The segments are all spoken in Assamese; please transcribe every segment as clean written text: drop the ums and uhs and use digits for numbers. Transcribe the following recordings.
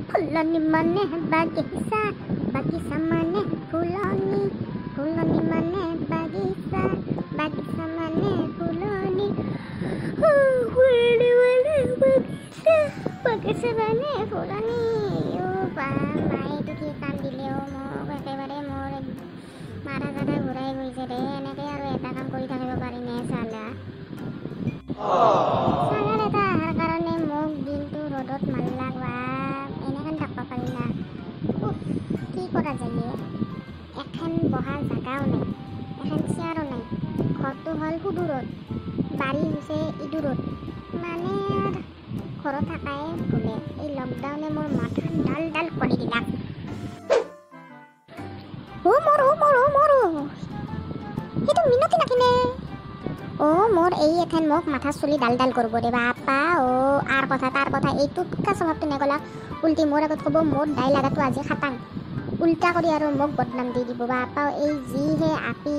ফুলনি মানে বাগিচা, বাগিচা মানে ফুলনি, ফুলনি মানে বাগিচা, বাগিচা মানে ফুলনি, ফুলনি মানে বাগিচা, বাগিচা মানে ফুলনি। মায়েতো কি কাম দিলে মোক একেবাৰে মোৰ মাথা চাথা ঘূৰাই গৈছে দে। এনেকে আৰু এটা কাম কৰি থাকিব পাৰিনে চালা? ছাগাল এটা অহাৰ কাৰণে মোক দিনটো ৰ'দত মাৰিলাক বা এনেখন থাকিব পাৰি না। কি কৰা যায়? এখন বহাৰ জাগাও নাই, এখন চেয়াৰো নাই। ঘৰটো হ'ল সুদূৰত, বাৰী হৈছে ইদূৰত, মানে ঘৰত থাকাই ভুলে। এই লকডাউনে মোৰ মাথা ডাল ডাল কৰি দিলাক। সেইটো মিনতি নাকিনে মোৰ এই এথেন মোক মাথা চুলি ডাল ডাল কৰিব দে বাপা। আৰ কথা তাৰ কথা এইটো কা স্বভাৱটো নেগলা। উল্টি মোৰ আগত ক'ব মোৰ দাই লাগাটো আজি খাটাং, উল্টা কৰি আৰু মোক বদনাম দি দিব বাপা। এই যিহে আপি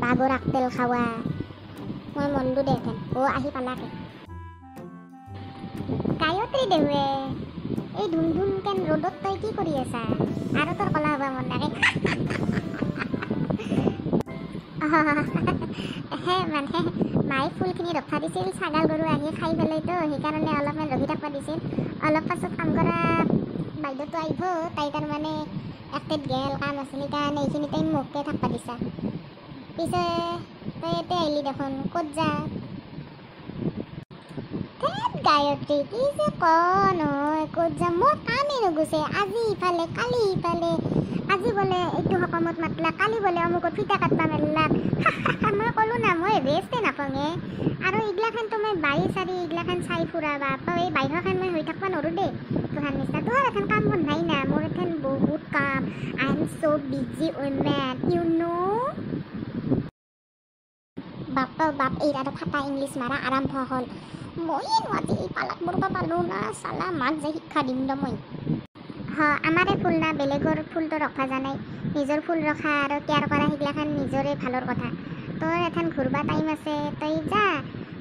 বাগৰ আগতেল খাৱা, মই মনটো দে এথেন আহি পালাকে। গায়ত্ৰী দেৱে এই ধুন ধুনকেন ৰ'দত তই কি কৰি আছা? আৰু তোৰ কলা হ'ব মন নাকে। মানে মায়ে ফুলখিনি ৰখা দিছিল, ছাগাল গৰু আহি খাই পেলাইতো, সেইকাৰণে অলপমান ৰখি থাকিব দিছিল। অলপ পাছত কাম কৰা বাইদেউটো আহিব, তাই তাৰমানে একটেত গেল কাম আছিল, সেইকাৰণে এইখিনি টাইম মোকে থাকিব দিছা। পিছে তই ইয়াতে আহিলি দেখোন, ক'ত যা? গায়ত্ৰী কি যে ক নহয়, ক'ত যাম? মোৰ কামেই নুগুছে। আজি ইফালে কালি ইফালে, আজি বোলে এইটো সকামত মাতলা, কালি বোলে অমুকত ফিটা কাটবা মেললা। মই ক'লো না মই ৰেষ্টে নাপাওঁহে। আৰু এইগিলাখানতো মই বাৰী চাৰী এইগিলাখান চাই ফুৰা বাপা। এই বাহিৰখান মই হৈ থাকিব নোৱাৰোঁ দেই তোহাৰ নিচিনা। তোহাৰ এখন কাম বন্ধাই না, মোৰ এখন বহুত কাম। I am so' busy women you know'. বাপা বাপ এই আৰু ফাটা ইংলিছ মাৰা আৰম্ভ হ'ল। মই নোৱাৰি পালাক মৰিব পালোঁ না চালা, মাক যে শিক্ষা দিম দ মই। আমাৰে ফুল না, বেলেগৰ ফুলটো ৰখা জানাই। নিজৰ ফুল ৰখা আৰু কেয়াৰ কৰা সেইগিলাখান নিজৰে ভালৰ কথা। তোৰ এথান ঘূৰবা টাইম আছে, তই যা।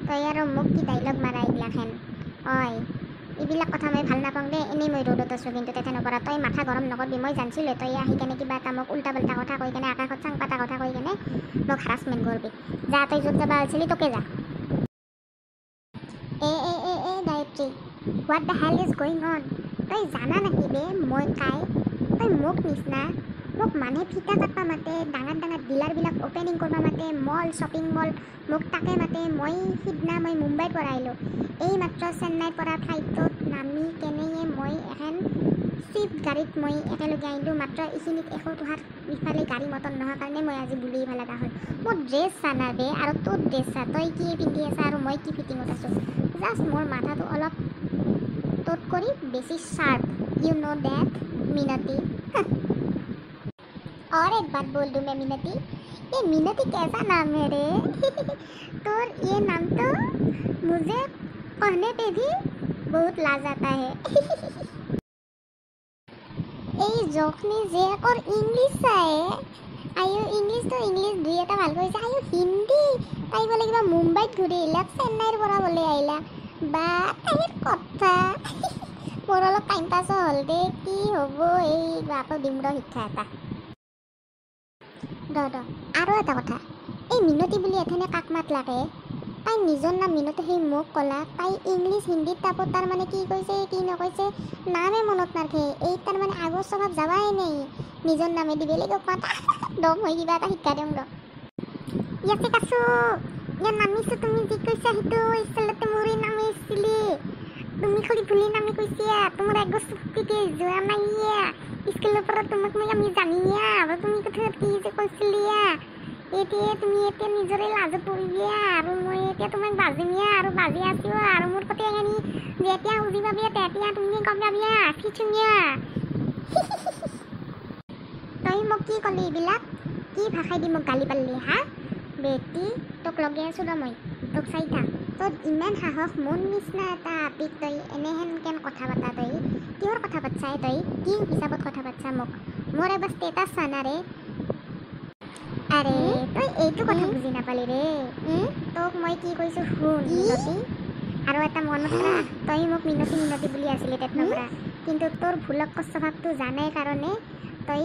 তই আৰু মোক কি ডাইলগ মাৰা এইগিলাখান? এইবিলাক কথা মই ভাল নাপাওঁ দেই। এনেই মই ৰ'দত আছোঁ, কিন্তু তেথেনৰ পৰা তই মাথা গৰম নকৰবি। মই জানিছিলোঁ তই আহি কেনে কিবা এটা মোক উল্টা পাল্টা কথা কৈ কেনে, আকাশত চাং পাতা কথা কৈ কেনে মোক হাৰাচমেণ্ট কৰবি। যা, তই য'ত যাবা আছিলি তোকে যা। Gayatri, what the hell is going on? তই জানা নেকি বে মই কাই? তই মোক নিচিনা মোক মানুহে ফিটা কাটবা মাতে, ডাঙৰ ডাঙৰ ডিলাৰবিলাক অ'পেনিং কৰিব মাতে, মল শ্বপিং মল মোক তাকে মাতে। মই সিদিনা মুম্বাইৰ পৰা আহিলোঁ, এই মাত্ৰ চেন্নাইৰ পৰা ফ্লাইটত নামি কেনেয়ে মই এখন চুইফ্ট গাড়ীত মই একেলগে আহিলোঁ। মাত্ৰ এইখিনিত তোহাৰ ইফালে গাড়ী মটৰ নোহোৱাৰ কাৰণে মই আজি বুলি আহিব লগা হ'ল। মোৰ ড্ৰেছ চানা বে, আৰু তোৰ ড্ৰেছ চা, তই কি পিন্ধি আছা আৰু মই কি ফিটিঙত আছোঁ। জাষ্ট মোৰ মাথাটো অলপ তোত কৰি বেছি শাৰ্প, ইউ ন' ডেট মিনতি। और एक बात बोल दूँ मैं मिनती, ये मिनती कैसा नाम है रे? तो ये नाम तो मुझे कहने पे भी बहुत लाज आता है। এই জখনি জীয়েকৰ ইংলিছ চাই আয়ো, ইংলিছটো ইংলিছ দুই এটা ভাল কৰিছে। আয়ো হিন্দী, তাই বোলে কিবা মুম্বাইত ঘূৰি আহিলা, চেন্নাইৰ পৰা বোলে আহিলা বা তাইৰ কথা। মোৰ অলপ টাইম পাছো হ'ল দে, কি হ'ব এই বাপক দিম ৰ শিক্ষা এটা। আৰু এটা কথা, এই মিনতি বুলি এথেনে কাক মাত লাগে? তাই নিজৰ নাম মিনতি, সেই মোক ক'লা। তাই ইংলিছ হিন্দীত তাপত তাৰ মানে কি কৈছে কি নকৈছে নামে মনত নাৰাখে। এই তাৰ মানে আগৰ স্বভাৱ যাবাই নাই, নিজৰ নামে দি বেলেগক মাতা। মই কিবা এটা শিক্ষা দিম ৰ। ইয়াতে কাছো ইয়াত নামিছোঁ, তুমি যি কৈছা সেইটো আচলতে মোৰে নামে আছিলে। তুমি খালি ভুলি নামে কৈছা, তোমাৰ আগৰ চুক্তিতে যোৱা নাই। স্কুলৰ পৰা তোমাক আমি জানিয়া আৰু তুমি কথা কি যে কৈছিলিয়া। এতিয়া তুমি এতিয়া নিজৰে লাজত পৰিবিয়া আৰু মই এতিয়া তোমাক বাজিমিয়া আৰু বাজি আছোঁ আৰু মোৰ কথা এনি যেতিয়া বুজি পাবিয়া তেতিয়া তুমি গম পাবিয়া খিচুমিয়া। তই মোক কি ক'লি এইবিলাক? কি ভাষাই দি মোক গালি পাৰলি হা? বেটি তোক লগে আছোঁ ৰ মই, তোক চাই থাক। তোৰ ইমান সাহস, মোৰ নিচিনা এটা আপিক তই এনেহেনকেন কথা পাতা। তই কিহৰ কথা পাতছাই? তই কি হিচাপত কথা পাতছা মোক? মোৰ এবাৰ ষ্টেটাছ চানা ৰে। আৰে তই এইটো কথা বুজি নাপালি ৰে। তোক মই কি কৈছোঁ শুন মিনতি, আৰু এটা মনত ৰাখ, তই মোক মিনতি মিনতি বুলি আছিলি তেতনৰ পৰা, কিন্তু তোৰ ভুলক স্বভাৱটো জানাই কাৰণে তই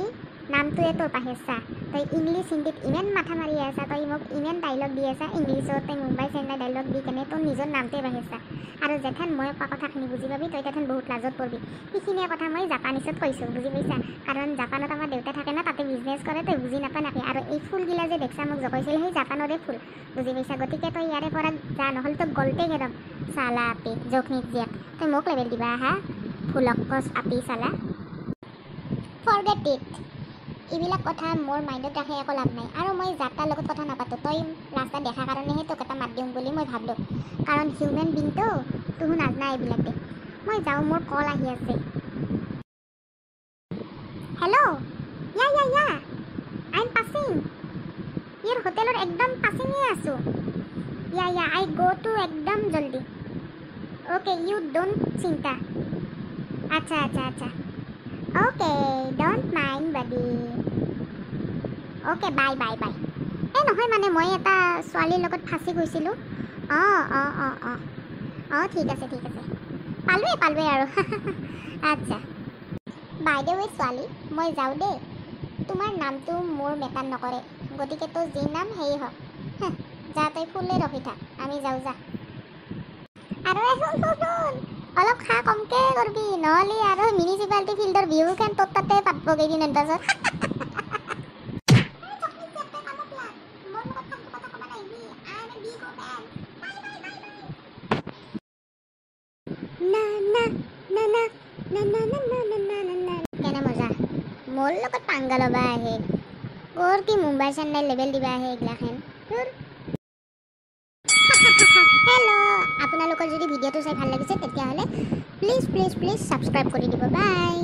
নামটোৱে তোৰ পাহেছা। তই ইংলিছ হিন্দীত ইমান মাথা মাৰি আছা, তই মোক ইমান ডাইলগ দি আছা ইংলিছত, তই মুম্বাই চেন্নাই ডাইলগ দি কেনে তোৰ নিজৰ নামটোৱে পাহেছা। আৰু যেথেন মই কোৱা কথাখিনি বুজি পাবি তই তেথেন বহুত লাজত পৰিবি। সেইখিনিয়ে কথা মই জাপানীছত কৈছোঁ, বুজি পাইছা? কাৰণ জাপানত আমাৰ দেউতা থাকে না, তাতে বিজনেছ কৰে, তই বুজি নাপায় নাকি? আৰু এই ফুলগিলা যে দেখছা মোক জগাইছিল সেই জাপানৰে ফুল, বুজি পাইছা? গতিকে তই ইয়াৰে পৰা যা, নহ'লে তোক গলতে খেদম চালা আপি জখনিক জীয়াক। তই মোক লেবেল দিবা হা, ফুলককচ আপি চালা। ফৰগেট ইট, এইবিলাক কথা মোৰ মাইণ্ডত ৰাখি একো লাভ নাই। আৰু মই যাৰ তাৰ লগত কথা নাপাতোঁ, তই ৰাস্তাত দেখা কাৰণেহে তোক এটা মাত দিওঁ বুলি মই ভাবিলোঁ, কাৰণ হিউমেন বিংটো তোহো নাজনা এইবিলাক দে। মই যাওঁ, মোৰ কল আহি আছে। Hello', yeah I am passing, ইয়াৰ হোটেলৰ একদম পাছিঙে আছোঁ। ইয়া আই গ' টু একদম জল্দি। অ'কে ইউ ডোণ্ট চিন্তা। আচ্ছা okay don't mind buddy. Okay bye. এই নহয় মানে মই এটা ছোৱালীৰ লগত ফাঁচি গৈছিলোঁ। অঁ ঠিক আছে পালোৱে আৰু আচ্ছা বাই দে ৱে ছোৱালী, মই যাওঁ দেই। তোমাৰ নামটো মোৰ মেটাৰ নকৰে, গতিকে তোৰ যি নাম সেয়ে হওক। যা তই ফুলে ৰখি থাক, আমি যাওঁ যা। আৰু শুন অলপ খা কমকৈ কৰবি, নহ'লে আৰু মিউনিচিপালিটি ফিল্ডৰ বিহুখন তোৰ তাতে পাতব কেইদিনমান পাছত। কেনে মজা মোৰ লগত পাংগা ল'বা আহে, ক'ৰ কি মুম্বাই চেন্নাই লেবেল দিবা আহে এইগিলাখান। হেল্ল', আপোনালোকৰ যদি ভিডিঅ'টো চাই ভাল লাগিছে তেতিয়াহ'লে প্লিজ ছাবস্ক্ৰাইব কৰি দিব। বাই।